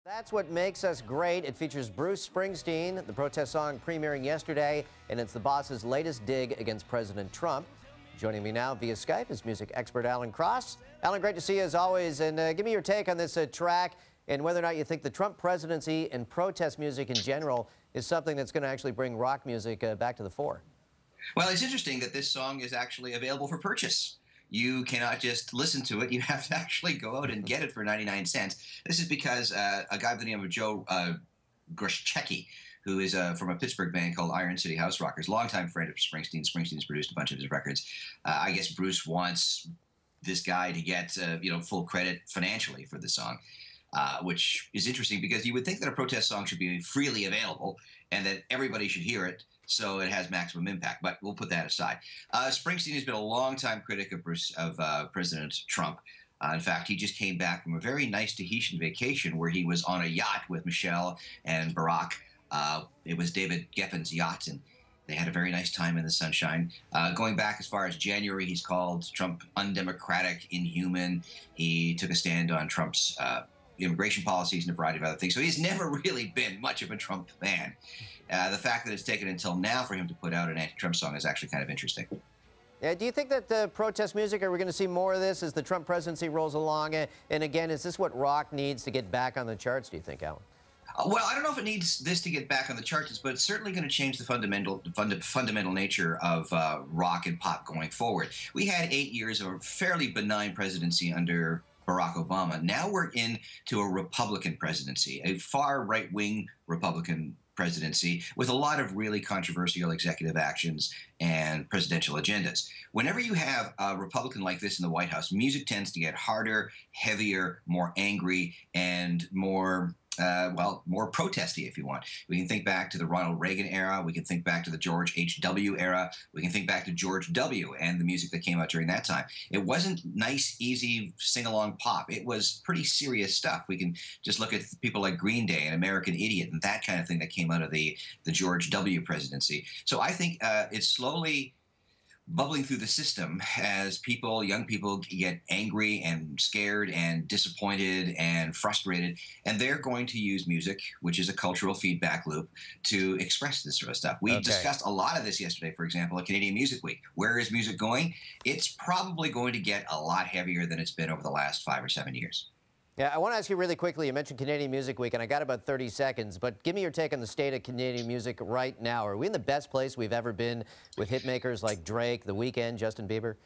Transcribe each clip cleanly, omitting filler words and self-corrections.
That's what makes us great. It features Bruce Springsteen, the protest song premiering yesterday, and it's the boss's latest dig against President Trump. Joining me now via Skype is music expert Alan Cross. Alan, great to see you as always, and give me your take on this track and whether or not you think the Trump presidency and protest music in general is something that's going to actually bring rock music back to the fore. Well, it's interesting that this song is actually available for purchase. You cannot just listen to it. You have to actually go out and get it for 99 cents. This is because a guy by the name of Joe Grishecki, who is from a Pittsburgh band called Iron City House Rockers, longtime friend of Springsteen. Springsteen's produced a bunch of his records. I guess Bruce wants this guy to get full credit financially for the song. Which is interesting because you would think that a protest song should be freely available and that everybody should hear it so it has maximum impact, but we'll put that aside. Springsteen has been a longtime critic of President Trump. In fact, he just came back from a very nice Tahitian vacation where he was on a yacht with Michelle and Barack. It was David Geffen's yacht, and they had a very nice time in the sunshine. Going back as far as January, he's called Trump undemocratic, inhuman. He took a stand on Trump's immigration policies and a variety of other things. So he's never really been much of a Trump fan. The fact that it's taken until now for him to put out an anti-Trump song is actually kind of interesting. Yeah, do you think that the protest music, are we going to see more of this as the Trump presidency rolls along? And again, is this what rock needs to get back on the charts, do you think, Alan? Well, I don't know if it needs this to get back on the charts, but it's certainly going to change the fundamental nature of rock and pop going forward. We had 8 years of a fairly benign presidency under Barack Obama. Now we're into a Republican presidency, a far right-wing Republican presidency with a lot of really controversial executive actions and presidential agendas. Whenever you have a Republican like this in the White House, music tends to get harder, heavier, more angry, and more more protesty, if you want. We can think back to the Ronald Reagan era. We can think back to the George H.W. era. We can think back to George W. and the music that came out during that time. It wasn't nice, easy, sing-along pop. It was pretty serious stuff. We can just look at people like Green Day and American Idiot and that kind of thing that came out of the George W. presidency. So I think it's slowly bubbling through the system as young people get angry and scared and disappointed and frustrated, and they're going to use music, which is a cultural feedback loop, to express this sort of stuff. We discussed a lot of this yesterday, for example, at Canadian Music Week. Where is music going? It's probably going to get a lot heavier than it's been over the last 5 or 7 years. Yeah, I want to ask you really quickly, you mentioned Canadian Music Week, and I got about 30 seconds, but give me your take on the state of Canadian music right now. Are we in the best place we've ever been with hitmakers like Drake, The Weeknd, Justin Bieber?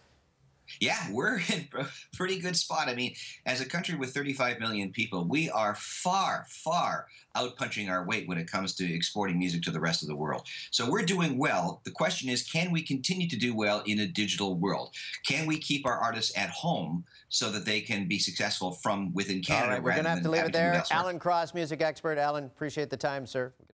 Yeah, we're in a pretty good spot. I mean, as a country with 35 million people, we are far, far outpunching our weight when it comes to exporting music to the rest of the world. So we're doing well. The question is, can we continue to do well in a digital world? Can we keep our artists at home so that they can be successful from within Canada? All right, we're going to have to leave it there. Alan Cross, music expert. Alan, appreciate the time, sir.